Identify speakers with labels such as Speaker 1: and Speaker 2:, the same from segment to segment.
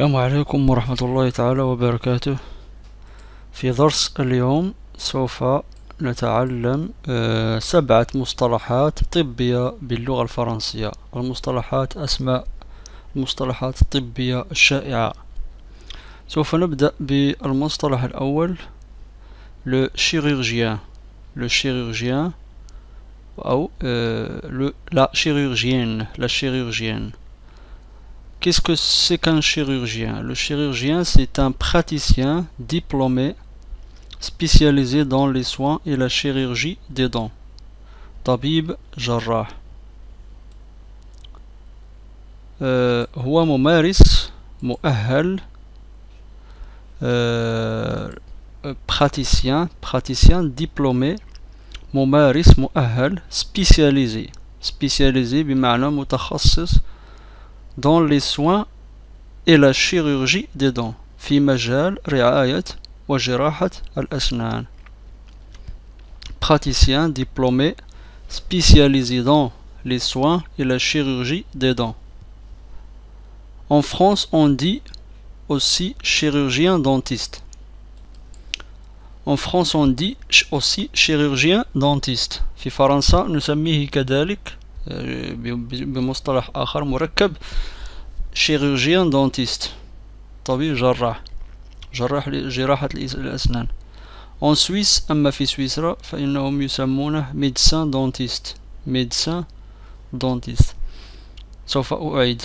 Speaker 1: السلام عليكم ورحمة الله تعالى وبركاته. في درس اليوم سوف نتعلم 7 مصطلحات طبية باللغة الفرنسية. المصطلحات أسماء المصطلحات الطبية الشائعة. سوف نبدأ بالمصطلح الأول، le chirurgien أو la chirurgienne. Qu'est-ce que c'est qu'un chirurgien? Le chirurgien, c'est un praticien diplômé spécialisé dans les soins et la chirurgie des dents. طبيب جراح. هو ممارس مؤهل، praticien diplômé، ممارس مؤهل، spécialisé بمعنى متخصص dans les soins et la chirurgie des dents في مجال رعاية وجراحة الأسنان. Praticien diplômé spécialisé dans les soins et la chirurgie des dents. En France, on dit aussi chirurgien dentiste. En France, on dit aussi chirurgien dentiste. في فرنسا نسميه كذلك بمصطلح آخر مركب chirurgien dentiste، طبيب جراح جراحة الأسنان. En Suisse، أما في سويسرا فإنهم يسمونه médecin dentiste. سوف أعيد.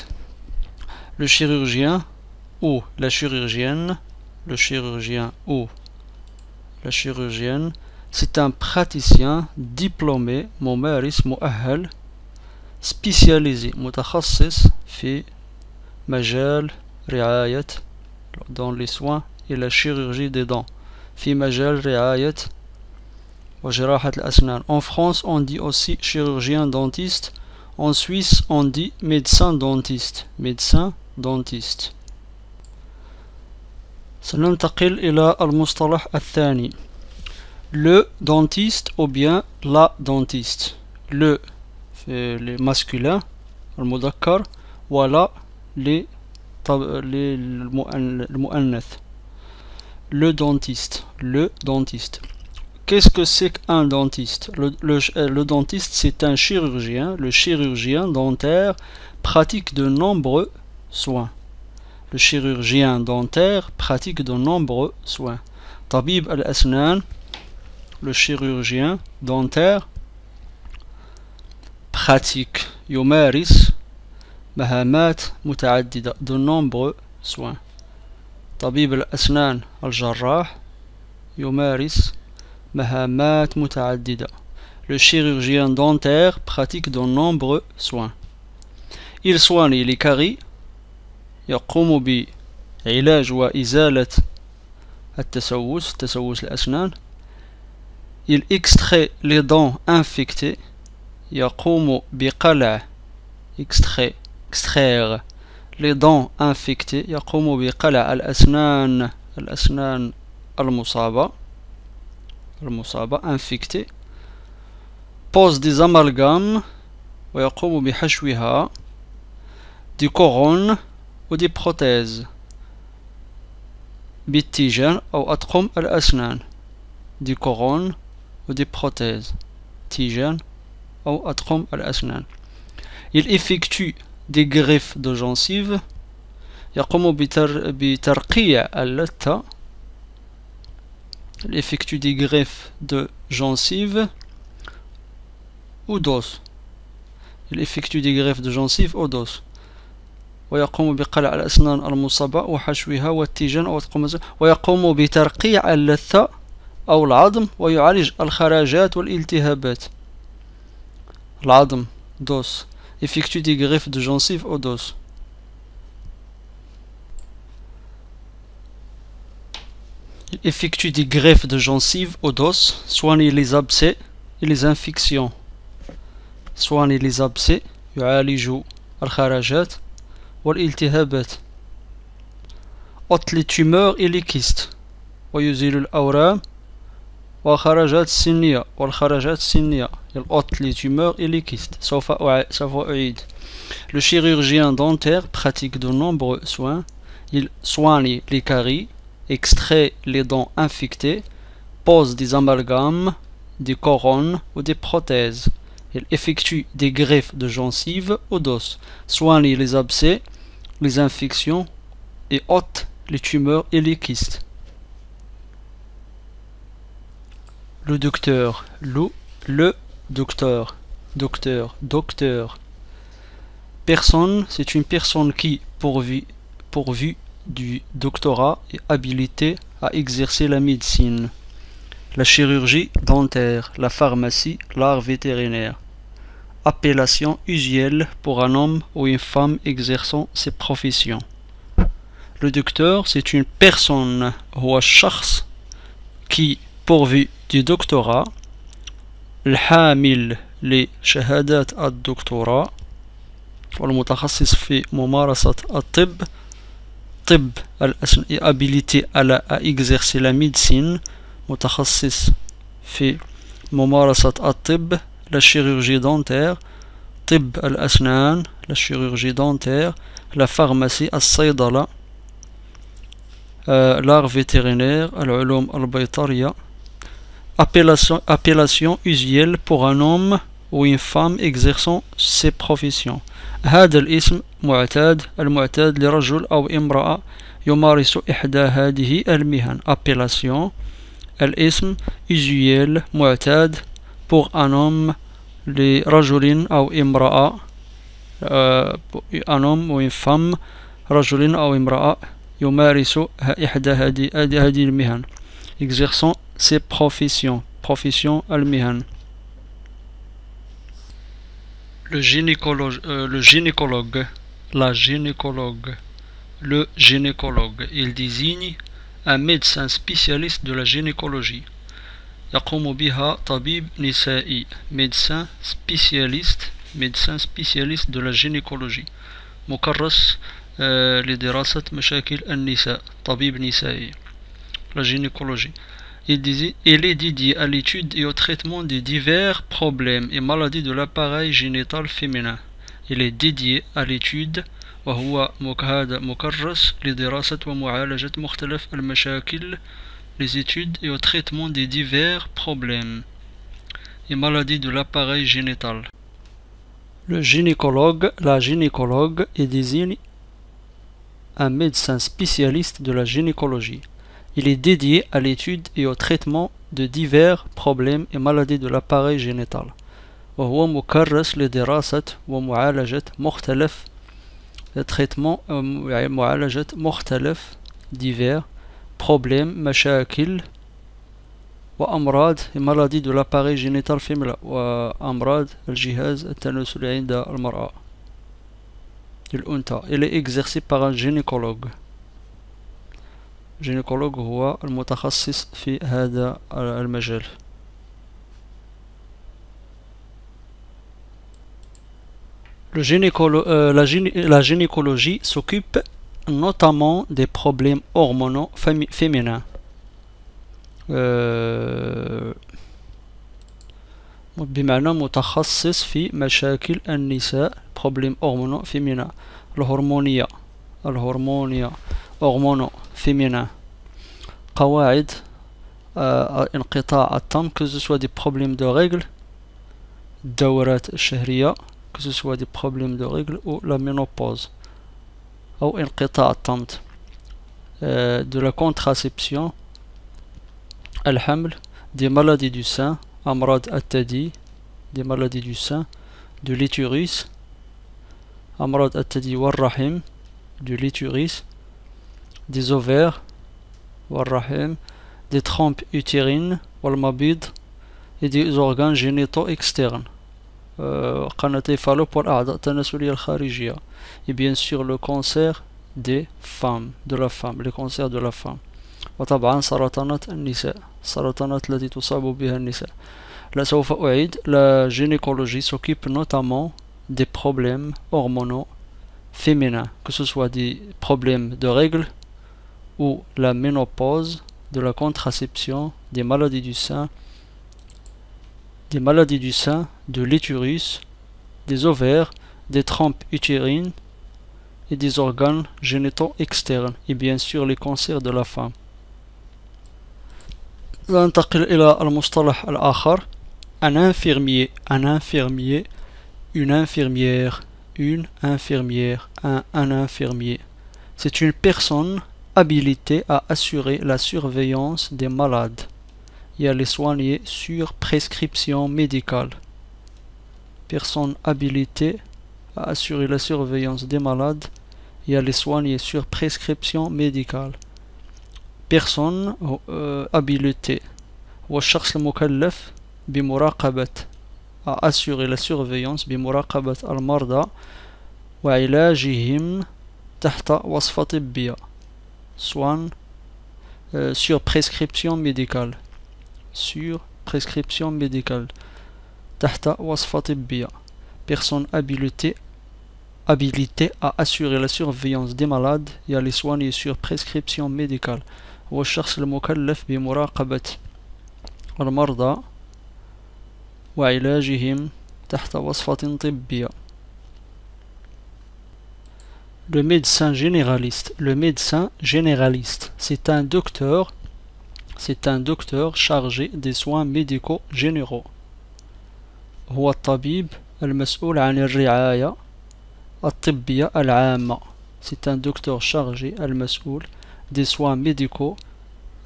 Speaker 1: Le chirurgien ou la chirurgienne، c'est un praticien diplômé ممارس مؤهل spécialisé متخصص في مجال رعاية dans les soins et la chirurgie des dents في مجال رعاية وجراحة الأسنان. En France, on dit aussi chirurgien dentiste. En Suisse, on dit médecin dentiste. سننتقل إلى المصطلح الثاني، le dentiste ou bien la dentiste. Le les masculins المذكر ولا المؤنث. Le dentiste. Qu'est-ce que c'est qu'un dentiste? Le dentiste, c'est un chirurgien. Le chirurgien dentaire pratique de nombreux soins. Le chirurgien dentaire pratique de nombreux soins. طبيب الأسنان، le chirurgien dentaire pratique يمارس مهامات متعددة de nombreux soins. طبيب الأسنان الجراح يمارس مهامات متعددة. Le chirurgien dentaire pratique de nombreux soins. Il soigne les caries، يقوم بعلاج وإزالة تسوس الأسنان. Il extrait les dents infectées، يقوم بقلع extraire les dents infectées، يقوم بقلع الأسنان المصابة infectée. Pose des amalgames، ويقوم بحشوها. des couronnes ou des prothèses بالتيجان أو أطقم الأسنان. des couronnes ou des prothèses تيجان أو أطقم الأسنان. Il effectue des greffes de gencives، يقوم بترقيع اللثة. Il effectue des greffes de gencives ou d'os. ويقوم بقلع الأسنان المصابة وحشوها والتيجان أو ويقوم بترقيع اللثة أو العظم ويعالج الخراجات والالتهابات. العظم d'os. Effectue des greffes de gencives ou d'os. Il effectue des greffes de gencives ou d'os. Soigne les abcès et les infections. يعالج الخراجات والالتهابات. ôte les tumeurs et les kystes ويزيل الأورام والخراجات السنية. Il ôte les tumeurs et les kystes. سوف أعيد. Le chirurgien dentaire pratique de nombreux soins. Il soigne les caries, extrait les dents infectées, pose des amalgames, des couronnes ou des prothèses. Il effectue des greffes de gencives ou d'os, soigne les abcès, les infections et ôte les tumeurs et les kystes. Le docteur, le docteur, docteur. Personne, c'est une personne qui, pourvu du doctorat, est habilitée à exercer la médecine, la chirurgie dentaire, la pharmacie, l'art vétérinaire. Appellation usuelle pour un homme ou une femme exerçant ces professions. Le docteur, c'est une personne ou un shakhs qui, pourvu du doctorat, الحامل لشهادات الدكتوراه والمتخصص في ممارسة الطب طب الأسنان habilité à exercer la médecine متخصص في ممارسة الطب la chirurgie dentaire طب الأسنان la chirurgie dentaire la pharmacie الصيدلة l'art vétérinaire العلوم البيطرية. Appellation usuelle pour un homme ou une femme exerçant ces professions. هذا الاسم معتاد المعتاد لرجل أو امرأة يمارس إحدى هذه المهن. Appellation الاسم usuel معتاد pour un homme لرجل أو امرأة un homme ou une femme رجل أو امرأة يمارس إحدى هذه المهن exerçant ces professions المهن. Le gynécologue, la gynécologue, le gynécologue, il désigne un médecin spécialiste de la gynécologie. يقوم بها طبيب نسائي, médecin spécialiste de la gynécologie. مكرس لدراسة مشاكل النساء, طبيب نسائي. La gynécologie. Il est dédié à l'étude et au traitement de divers problèmes et maladies de l'appareil génital féminin. Il est dédié à l'étude وهو مكرس لدراسة ومعالجة مختلف المشاكل, les études et au traitement des divers problèmes et maladies de l'appareil génital. Le gynécologue, la gynécologue, est désigne un médecin spécialiste de la gynécologie. Il est dédié à l'étude et au traitement de divers problèmes et maladies de l'appareil génital. وهو مكرس لدراسة ومعالجة مختلف traitement معالجة مختلف divers problèmes مشاكل وأمراض et maladies de l'appareil génital féminin وأمراض الجهاز التناسلي عند المرأة الأنثى. Il est exercé par un gynécologue. gynécologue هو المتخصص في هذا المجال. La gynécologie s'occupe notamment des problèmes hormonaux féminins. بمعنى متخصص في مشاكل النساء problèmes hormonaux féminins. الهرمونية hormonaux féminins. قواعد انقطاع الدم, que ce soit des problèmes de règles, الدورات الشهرية, que ce soit des problèmes de règles ou la ménopause أو انقطاع الدم, de la contraception, الحمل, des maladies du sein, أمراض الثدي, des maladies du sein, de l'utérus, أمراض الثدي والرحم, de l'utérus, des ovaires والرحم, des trompes utérines والمبيض et des organes génitaux externes, قناتي فالوب والأعضاء التناسلية الخارجية, et bien sûr le cancer des femmes, de la femme, les cancers de la femme, وطبعا سرطانات النساء, السرطانات التي تصاب بها النساء. لا سوف أعيد. La gynécologie s'occupe notamment des problèmes hormonaux féminins, que ce soit des problèmes de règles ou la ménopause, de la contraception, des maladies du sein, de l'utérus, des ovaires, des trompes utérines et des organes génitaux externes et bien sûr les cancers de la femme. ننتقل إلى المصطلح الآخر un infirmier, une infirmière, un infirmier. C'est une personne habilitée à assurer la surveillance des malades et à les soigner sur prescription médicale. Personne habilitée à assurer la surveillance des malades et à les soigner sur prescription médicale. Personne habilitée هو الشخص المكلف بمراقبة à assurer la surveillance بمراقبة المرضى وعلاجهم تحت وصفة طبية soin sur prescription médicale تحت وصفة طبية. Personne habilitée à assurer la surveillance des malades et à les soigner sur prescription médicale. هو الشخص المكلف بمراقبة المرضى وعلاجهم تحت وصفة طبية. Le médecin généraliste, c'est un docteur chargé des soins médicaux généraux. هو الطبيب المسؤول عن الرعاية الطبية العامة. C'est un docteur chargé المسؤول des soins médicaux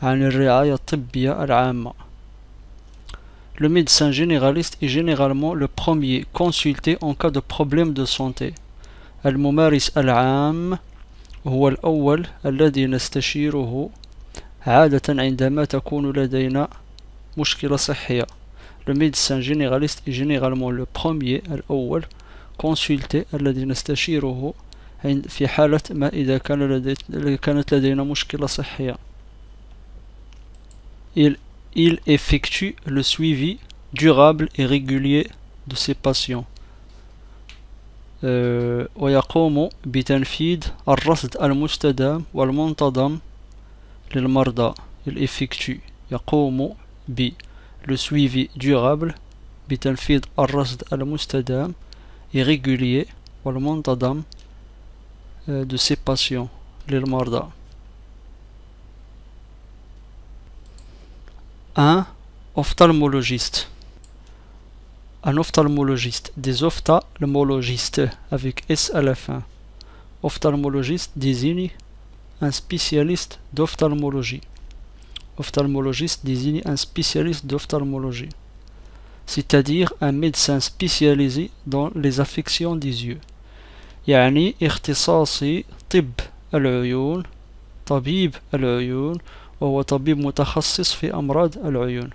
Speaker 1: عن الرعاية الطبية العامة. Le médecin généraliste est généralement le premier consulté en cas de problème de santé. الممارس العام هو الأول الذي نستشيره عادة عندما تكون لدينا مشكلة صحية. Le médecin généraliste est généralement le premier الأول consulté الذي نستشيره في حالة ما إذا كانت لدينا مشكلة صحية. Il effectue le suivi durable et régulier de ses patients. ويقوم بتنفيذ الرصد المستدام والمنتظم للمرضى. Il effectue يقوم le suivi durable بتنفيذ الرصد المستدام et régulier والمنتظم de ses patients للمرضى. Un ophtalmologiste. Un ophtalmologiste, des ophtalmologistes avec S à la fin. Ophtalmologiste désigne un spécialiste d'ophtalmologie. Ophtalmologiste désigne un spécialiste d'ophtalmologie, c'est-à-dire un médecin spécialisé dans les affections des yeux. يعني اختصاصي طب العيون طبيب العيون وهو طبيب متخصص في أمراض العيون.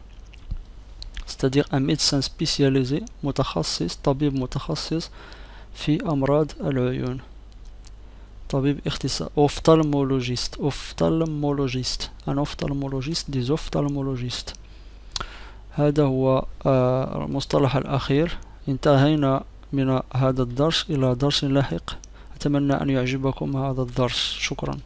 Speaker 1: C'est-à-dire un médecin spécialisé متخصص طبيب متخصص في أمراض العيون. طبيب اختصاص ophtalmologiste un ophtalmologiste des ophtalmologistes. هذا هو المصطلح الأخير. انتهينا من هذا الدرس. إلى درس لاحق. أتمنى أن يعجبكم هذا الدرس. شكرا.